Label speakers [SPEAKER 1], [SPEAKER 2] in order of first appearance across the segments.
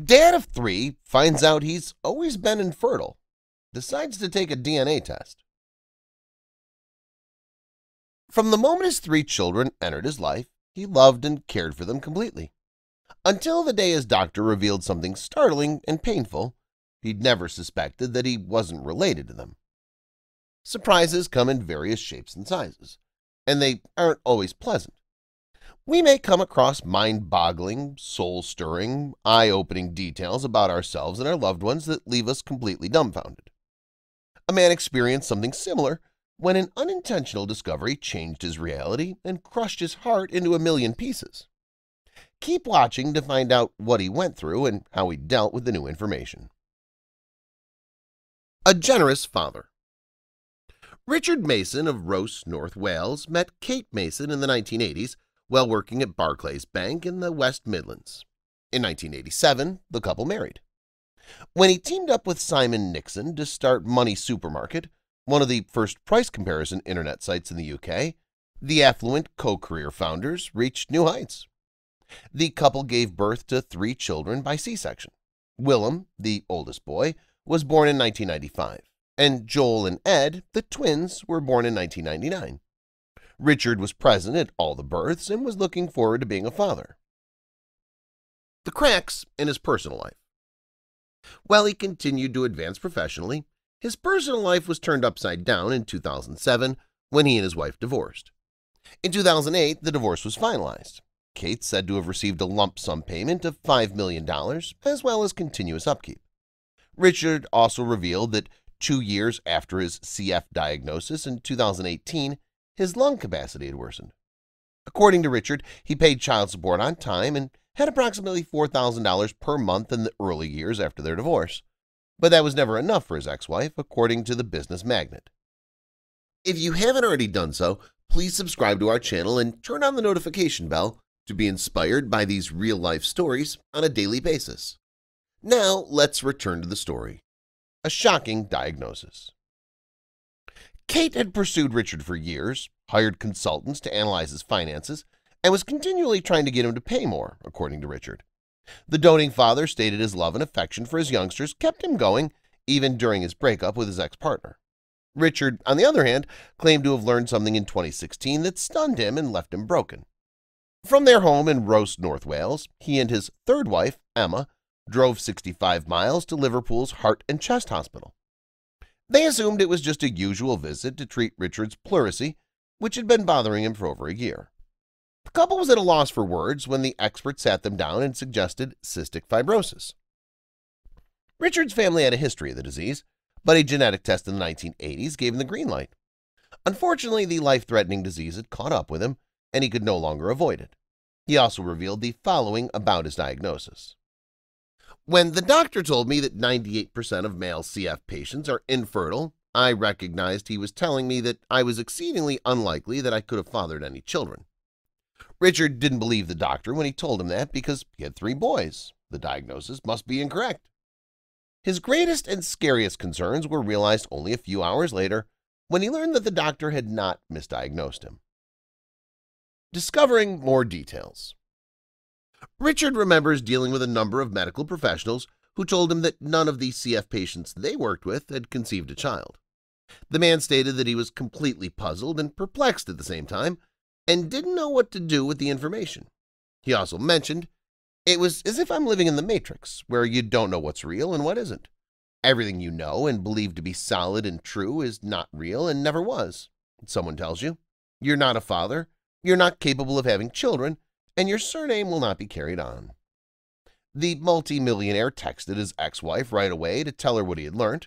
[SPEAKER 1] Dad of 3 finds out he's always been infertile. Decides to take a DNA test. From the moment his 3 children entered his life, he loved and cared for them completely. Until the day his doctor revealed something startling and painful. He'd never suspected that he wasn't related to them. Surprises come in various shapes and sizes, and they aren't always pleasant. We may come across mind-boggling, soul-stirring, eye-opening details about ourselves and our loved ones that leave us completely dumbfounded. A man experienced something similar when an unintentional discovery changed his reality and crushed his heart into a million pieces. Keep watching to find out what he went through and how he dealt with the new information. A generous father. Richard Mason of Ross, North Wales, met Kate Mason in the 1980s while working at Barclays Bank in the West Midlands. In 1987, the couple married. When he teamed up with Simon Nixon to start Money Supermarket, one of the first price comparison internet sites in the UK, the affluent co-career founders reached new heights. The couple gave birth to 3 children by C-section. Willem, the oldest boy, was born in 1995, and Joel and Ed, the twins, were born in 1999. Richard was present at all the births and was looking forward to being a father. The cracks in his personal life. While he continued to advance professionally, his personal life was turned upside down in 2007 when he and his wife divorced. In 2008, the divorce was finalized. Kate said to have received a lump sum payment of $5 million, as well as continuous upkeep. Richard also revealed that 2 years after his CF diagnosis in 2018, his lung capacity had worsened. According to Richard, he paid child support on time and had approximately $4,000 per month in the early years after their divorce. But that was never enough for his ex-wife, according to the business magnate. If you haven't already done so, please subscribe to our channel and turn on the notification bell to be inspired by these real-life stories on a daily basis. Now, let's return to the story. A shocking diagnosis. Kate had pursued Richard for years, hired consultants to analyze his finances, and was continually trying to get him to pay more, according to Richard. The doting father stated his love and affection for his youngsters kept him going, even during his breakup with his ex-partner. Richard, on the other hand, claimed to have learned something in 2016 that stunned him and left him broken. From their home in Ross, North Wales, he and his 3rd wife, Emma, drove 65 miles to Liverpool's Heart and Chest Hospital. They assumed it was just a usual visit to treat Richard's pleurisy, which had been bothering him for over a year. The couple was at a loss for words when the expert sat them down and suggested cystic fibrosis. Richard's family had a history of the disease, but a genetic test in the 1980s gave him the green light. Unfortunately, the life-threatening disease had caught up with him, and he could no longer avoid it. He also revealed the following about his diagnosis. When the doctor told me that 98% of male CF patients are infertile, I recognized he was telling me that I was exceedingly unlikely that I could have fathered any children. Richard didn't believe the doctor when he told him that because he had 3 boys. The diagnosis must be incorrect. His greatest and scariest concerns were realized only a few hours later when he learned that the doctor had not misdiagnosed him. Discovering more details. Richard remembers dealing with a number of medical professionals who told him that none of the CF patients they worked with had conceived a child. The man stated that he was completely puzzled and perplexed at the same time and didn't know what to do with the information. He also mentioned, "It was as if I'm living in the Matrix, where you don't know what's real and what isn't. Everything you know and believe to be solid and true is not real and never was. Someone tells you, you're not a father, you're not capable of having children, and your surname will not be carried on." The multi-millionaire texted his ex-wife right away to tell her what he had learned.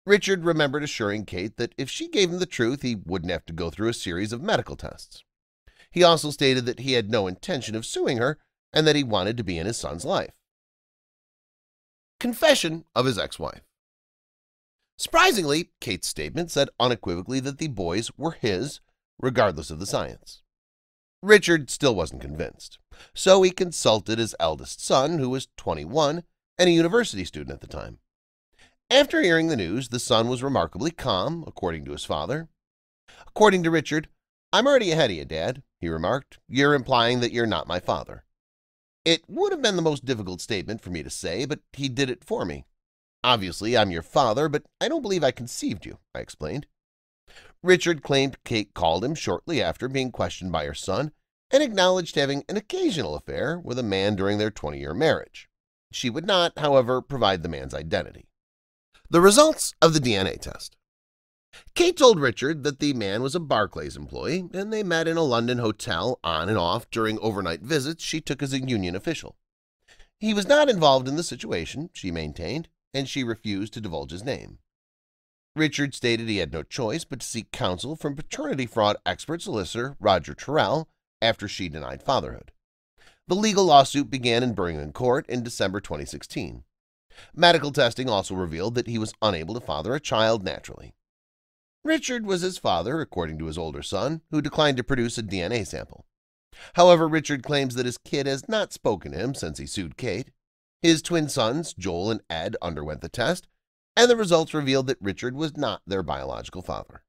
[SPEAKER 1] Richard remembered assuring Kate that if she gave him the truth, he wouldn't have to go through a series of medical tests. He also stated that he had no intention of suing her and that he wanted to be in his son's life. Confession of his ex-wife. Surprisingly, Kate's statement said unequivocally that the boys were his, regardless of the science. Richard still wasn't convinced, so he consulted his eldest son, who was 21 and a university student at the time. After hearing the news, the son was remarkably calm, according to his father. According to Richard, "I'm already ahead of you, Dad," he remarked. "You're implying that you're not my father." It would have been the most difficult statement for me to say, but he did it for me. Obviously, I'm your father, but I don't believe I conceived you, I explained. Richard claimed Kate called him shortly after being questioned by her son and acknowledged having an occasional affair with a man during their 20-year marriage. She would not, however, provide the man's identity. The results of the DNA test. Kate told Richard that the man was a Barclays employee and they met in a London hotel on and off during overnight visits she took as a union official. He was not involved in the situation, she maintained, and she refused to divulge his name. Richard stated he had no choice but to seek counsel from paternity fraud expert solicitor Roger Terrell after she denied fatherhood. The legal lawsuit began in Birmingham Court in December 2016. Medical testing also revealed that he was unable to father a child naturally. Richard was his father, according to his older son, who declined to produce a DNA sample. However, Richard claims that his kid has not spoken to him since he sued Kate. His twin sons, Joel and Ed, underwent the test, and the results revealed that Richard was not their biological father.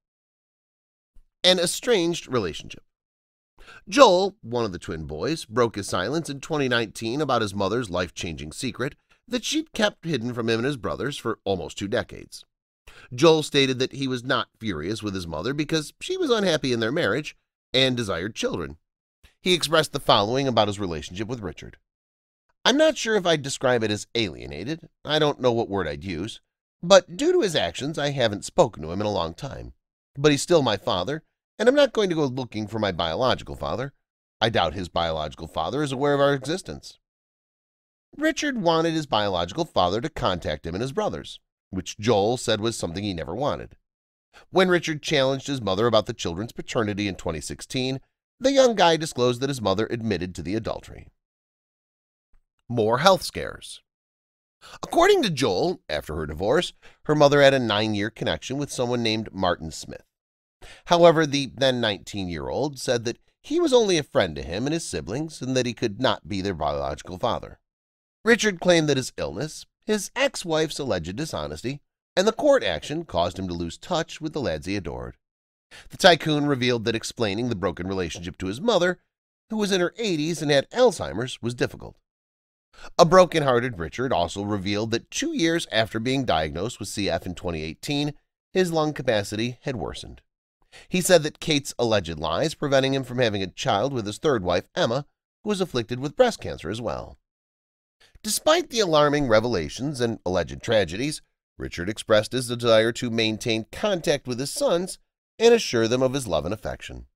[SPEAKER 1] An estranged relationship. Joel, one of the twin boys, broke his silence in 2019 about his mother's life-changing secret that she'd kept hidden from him and his brothers for almost 2 decades. Joel stated that he was not furious with his mother because she was unhappy in their marriage and desired children. He expressed the following about his relationship with Richard. I'm not sure if I'd describe it as alienated. I don't know what word I'd use. But due to his actions, I haven't spoken to him in a long time. But he's still my father, and I'm not going to go looking for my biological father. I doubt his biological father is aware of our existence. Richard wanted his biological father to contact him and his brothers, which Joel said was something he never wanted. When Richard challenged his mother about the children's paternity in 2016, the young guy disclosed that his mother admitted to the adultery. More health scares. According to Joel, after her divorce, her mother had a 9-year connection with someone named Martin Smith. However, the then 19-year-old said that he was only a friend to him and his siblings and that he could not be their biological father. Richard claimed that his illness, his ex-wife's alleged dishonesty, and the court action caused him to lose touch with the lads he adored. The tycoon revealed that explaining the broken relationship to his mother, who was in her 80s and had Alzheimer's, was difficult. A broken-hearted Richard also revealed that 2 years after being diagnosed with CF in 2018, his lung capacity had worsened. He said that Kate's alleged lies preventing him from having a child with his third wife, Emma, who was afflicted with breast cancer as well. Despite the alarming revelations and alleged tragedies, Richard expressed his desire to maintain contact with his sons and assure them of his love and affection.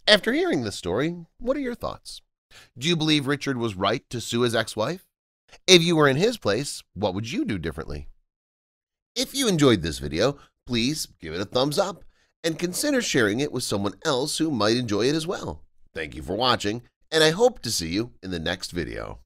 [SPEAKER 1] After hearing this story, what are your thoughts? Do you believe Richard was right to sue his ex-wife? If you were in his place, what would you do differently? If you enjoyed this video, please give it a thumbs up and consider sharing it with someone else who might enjoy it as well. Thank you for watching, and I hope to see you in the next video.